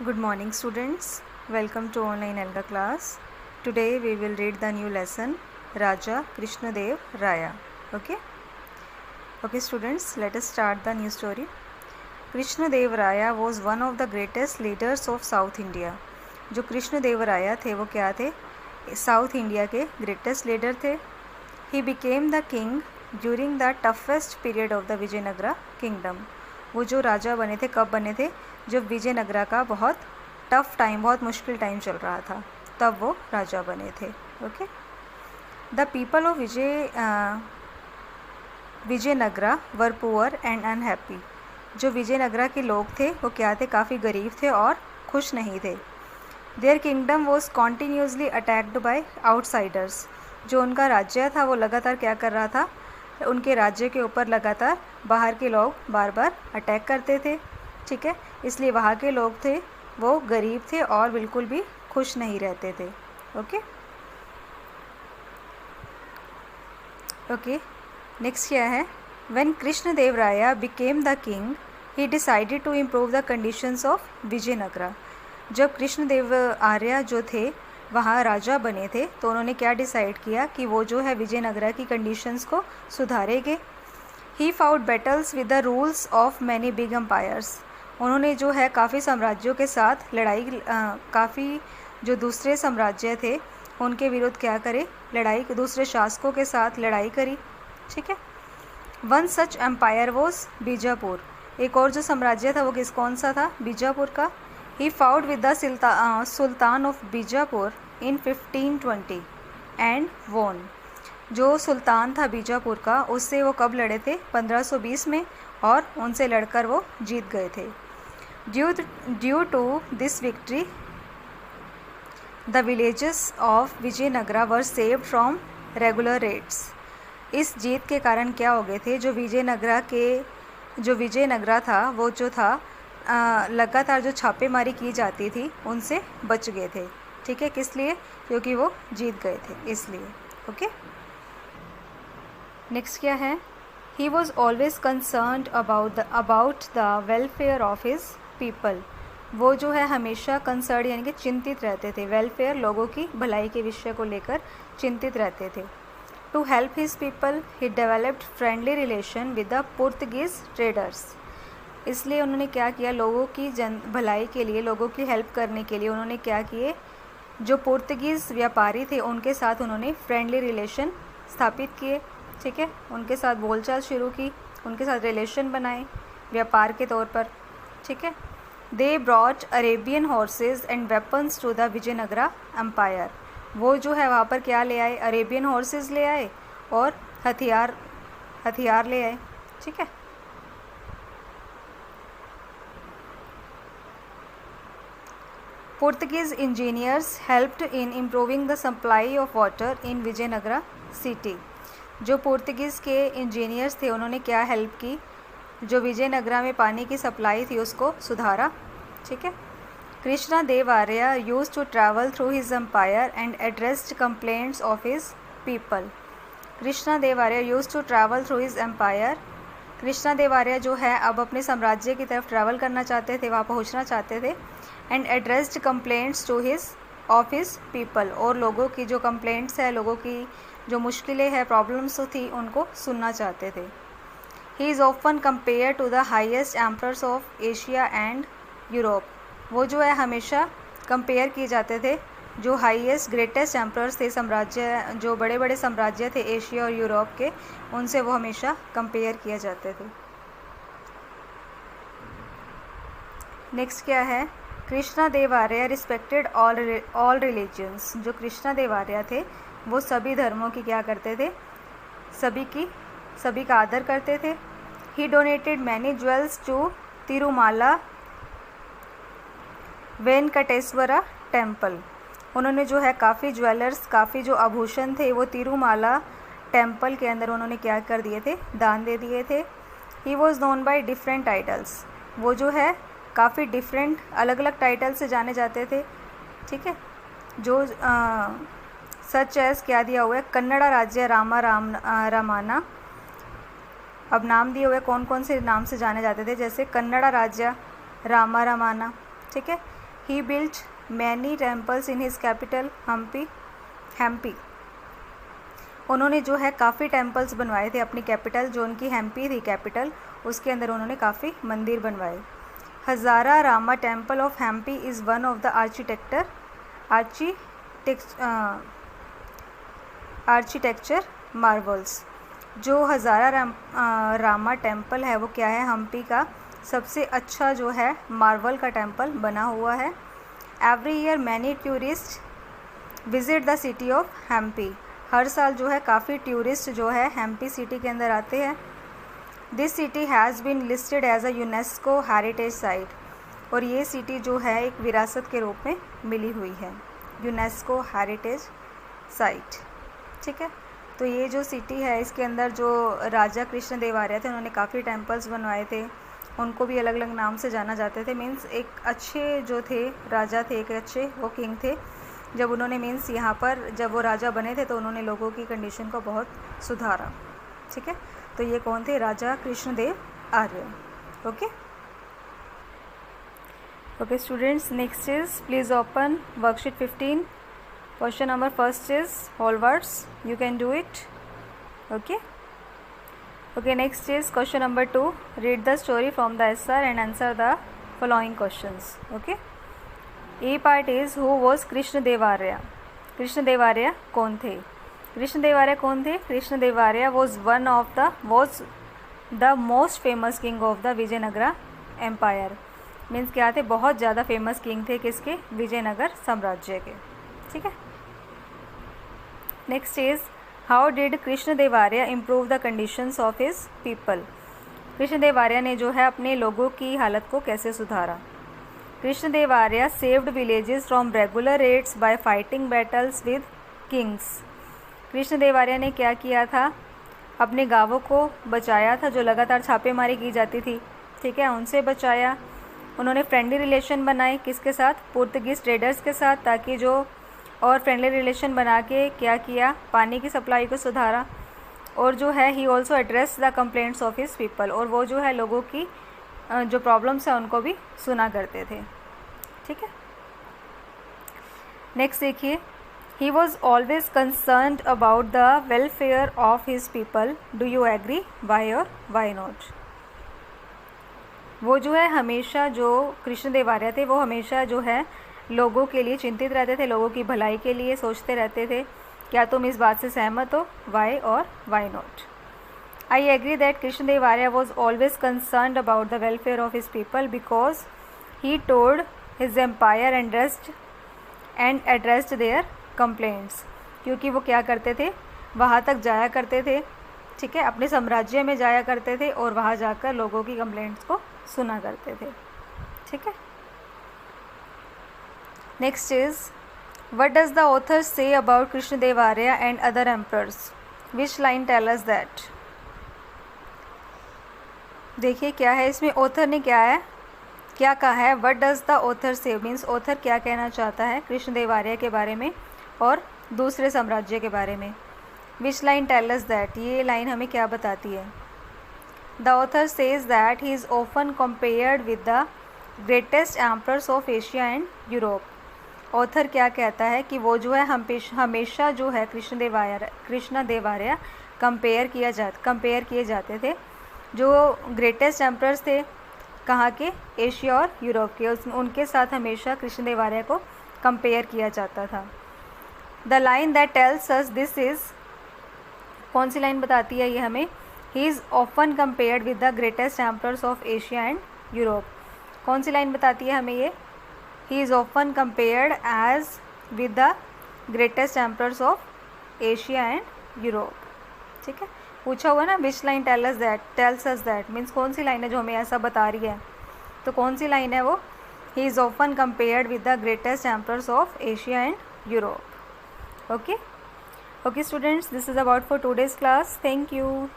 Good morning students, welcome to online Elga class. Today we will read the new lesson Raja Krishnadev Raya. Okay students, let us start the new story. Krishnadev Raya was one of the greatest leaders of South India. जो कृष्णदेव राया थे वो क्या थे? South India के greatest leader थे. He became the king during the toughest period of the Vijayanagara kingdom. वो जो राजा बने थे कब बने थे? जब विजयनगरा का बहुत टफ टाइम, बहुत मुश्किल टाइम चल रहा था, तब वो राजा बने थे. Okay. The people of Vijayanagara were poor and unhappy. जो विजयनगरा के लोग थे वो क्या थे? काफ़ी गरीब थे और खुश नहीं थे. There kingdom was continuously attacked by outsiders. जो उनका राज्य था वो लगातार क्या कर रहा था? उनके राज्य के ऊपर लगातार बाहर के लोग बार बार अटैक करते थे. ठीक है, इसलिए वहाँ के लोग थे वो गरीब थे और बिल्कुल भी खुश नहीं रहते थे. ओके. नेक्स्ट क्या है? When Krishnadev Raya became the king he decided to improve the conditions of Vijayanagara. जब कृष्णदेव आर्य जो थे वहाँ राजा बने थे तो उन्होंने क्या डिसाइड किया कि वो जो है विजयनगरा की कंडीशंस को सुधारेंगे. He fought battles with the rules of many big empires. उन्होंने जो है काफ़ी साम्राज्यों के साथ लड़ाई, काफ़ी जो दूसरे साम्राज्य थे उनके विरुद्ध क्या करे? लड़ाई, दूसरे शासकों के साथ लड़ाई करी. ठीक है. One such empire was Bijapur. एक और जो साम्राज्य था वो कौन सा था? बीजापुर का. He fought with the sultan of Bijapur in 1520 and won. जो सुल्तान था बीजापुर का उससे वो कब लड़े थे? 1520 में, और उनसे लड़कर वो जीत गए थे. Due to this victory the villages of Vijayanagara were saved from regular raids. इस जीत के कारण क्या हो गए थे? जो विजयनगरा था वो जो था लगातार जो छापेमारी की जाती थी उनसे बच गए थे. ठीक है, किस लिए? क्योंकि वो जीत गए थे इसलिए. ओके. नेक्स्ट क्या है? ही was always concerned about the welfare of his people. वो जो है हमेशा कंसर्न यानी कि चिंतित रहते थे. वेलफेयर, लोगों की भलाई के विषय को लेकर चिंतित रहते थे. To help his people he developed friendly relation with the Portuguese traders. इसलिए उन्होंने क्या किया? लोगों की भलाई के लिए, लोगों की हेल्प करने के लिए उन्होंने क्या किए? जो पुर्तगीज़ व्यापारी थे उनके साथ उन्होंने फ्रेंडली रिलेशन स्थापित किए. ठीक है, उनके साथ बोलचाल शुरू की, उनके साथ रिलेशन बनाए व्यापार के तौर पर. ठीक है. They brought Arabian horses and weapons to the Vijayanagara empire. वो जो है वहाँ पर क्या ले आए? अरेबियन हॉर्सेज ले आए और हथियार ले आए. ठीक है. Portuguese engineers helped in improving the supply of water in Vijayanagara city. जो पुर्तगीज़ के इंजीनियर्स थे उन्होंने क्या हेल्प की? जो विजयनगरा में पानी की सप्लाई थी उसको सुधारा. ठीक है. Krishnadeva Arya used to travel through his empire and addressed complaints of his people. Krishnadeva Arya used to travel through his empire. Krishnadeva Arya जो है अब अपने साम्राज्य की तरफ ट्रैवल करना चाहते थे, वहाँ पहुँचना चाहते थे. And addressed complaints two of his people. और लोगों की जो कंप्लेंट्स है, लोगों की जो मुश्किलें हैं, प्रॉब्लम्स थी, उनको सुनना चाहते थे. He is often compare to the highest emperors of Asia and Europe. वो जो है हमेशा कंपेयर किए जाते थे जो हाईएस्ट ग्रेटेस्ट एम्परर्स थे, साम्राज्य, जो बड़े बड़े साम्राज्य थे एशिया और यूरोप के, उनसे वो हमेशा कंपेयर किए जाते थे. नेक्स्ट क्या है? कृष्णदेव आर्य रिस्पेक्टेड ऑल रिलीजन्स. जो कृष्णदेव आर्य थे वो सभी धर्मों की क्या करते थे? सभी का आदर करते थे. He donated many jewels to Tirumala Venkateshwara temple. उन्होंने जो है काफ़ी ज्वेलर्स, काफ़ी जो आभूषण थे वो तिरुमाला टेम्पल के अंदर उन्होंने क्या कर दिए थे? दान दे दिए थे. He was known by different titles. वो जो है काफ़ी डिफरेंट, अलग अलग टाइटल से जाने जाते थे. ठीक है. जो सच एस क्या दिया हुआ है? कन्नड़ा राज्य रामाना. अब नाम दिए हुए कौन कौन से नाम से जाने जाते थे? जैसे कन्नड़ा राज्य रामाना. ठीक है. He built many temples in his capital Hampi. उन्होंने जो है काफ़ी टेम्पल्स बनवाए थे अपनी कैपिटल, जो उनकी हम्पी थी कैपिटल, उसके अंदर उन्होंने काफ़ी मंदिर बनवाए। Hazara Rama temple of Hampi is one of the architecture marvels. जो हज़ारा रामा टेम्पल है वो क्या है, हम्पी का सबसे अच्छा जो है मार्वल का टेम्पल बना हुआ है। Every year many tourist visit the city of Hampi. हर साल जो है काफ़ी टूरिस्ट जो है हम्पी सिटी के अंदर आते हैं। This city has been listed as a UNESCO heritage site. और ये सिटी जो है एक विरासत के रूप में मिली हुई है, यूनेस्को हेरिटेज साइट। ठीक है, तो ये जो सिटी है इसके अंदर जो राजा कृष्ण देव आर्य थे उन्होंने काफ़ी टेम्पल्स बनवाए थे, उनको भी अलग अलग नाम से जाना जाते थे। मीन्स एक अच्छे जो थे राजा थे, एक अच्छे वो किंग थे। जब उन्होंने मीन्स यहाँ पर जब वो राजा बने थे तो उन्होंने लोगों की कंडीशन को बहुत सुधारा। ठीक है, तो ये कौन थे, राजा Krishnadeva Arya. Okay students, next is please open worksheet 15। Question number first is whole words, you can do it. Okay, next is question number 2. Read the story from the SR and answer the following questions. Okay. A part is who was Krishnadev Arya. Krishnadev Arya कौन थे? Krishnadev Arya कौन थे? Krishnadev Arya was the most famous king of the Vijayanagara empire. Means क्या थे, बहुत ज़्यादा famous king थे किसके, विजयनगर साम्राज्य के। ठीक है, next is how did Krishnadeva Arya improve the conditions of his people. Krishnadeva Arya ने जो है अपने लोगों की हालत को कैसे सुधारा। Krishnadeva Arya saved villages from regular raids by fighting battles with kings. Krishnadeva Arya ने क्या किया था, अपने गांवों को बचाया था जो लगातार छापेमारी की जाती थी। ठीक है, उनसे बचाया। उन्होंने फ्रेंडली रिलेशन बनाए किसके साथ, पुर्तगीज ट्रेडर्स के साथ, ताकि जो और फ्रेंडली रिलेशन बना के क्या किया, पानी की सप्लाई को सुधारा। और जो है he also address the complaints of his people. और वो जो है लोगों की जो प्रॉब्लम्स है उनको भी सुना करते थे। ठीक है, नेक्स्ट देखिए, he was always concerned about the welfare of his people. Do you agree, why और वाई नॉट। वो जो है हमेशा, जो कृष्णदेव आर्य थे वो हमेशा जो है लोगों के लिए चिंतित रहते थे, लोगों की भलाई के लिए सोचते रहते थे। क्या तुम इस बात से सहमत हो, वाई और why not. I agree that Krishnadev Arya was always concerned about the welfare of his people because he told his empire and addressed their complaints. क्योंकि वो क्या करते थे, वहाँ तक जाया करते थे। ठीक है, अपने साम्राज्य में जाया करते थे और वहाँ जाकर लोगों की कंप्लेंट्स को सुना करते थे। ठीक है, next is what does the author say about Krishnadev Arya and other emperors. Which line tell us that. देखिए क्या है इसमें, ऑथर ने क्या कहा है, what does the author say, means author क्या कहना चाहता है कृष्णदेव आर्य के बारे में और दूसरे साम्राज्य के बारे में। Which line tell us that, ये लाइन हमें क्या बताती है। The author says that he is often compared with the greatest emperors of Asia and Europe. Author क्या कहता है कि वो जो है हमेशा जो है कृष्णदेव आर्य कंपेयर किए जाते थे जो ग्रेटेस्ट एम्परर्स थे, कहाँ के, एशिया और यूरोप के, उनके साथ हमेशा कृष्णदेव आर्य को कंपेयर किया जाता था। The line that tells us this is, कौन सी लाइन बताती है ये हमें, ही is often compared with the greatest emperors of Asia and Europe. कौन सी लाइन बताती है हमें ये, he is often compared as with the greatest emperors of Asia and Europe। ठीक है, पूछा हुआ ना which line tells us that means कौन सी लाइन है जो हमें ऐसा बता रही है, तो कौन सी लाइन है वो, he is often compared with the greatest emperors of Asia and Europe। okay students, this is about for today's class. Thank you।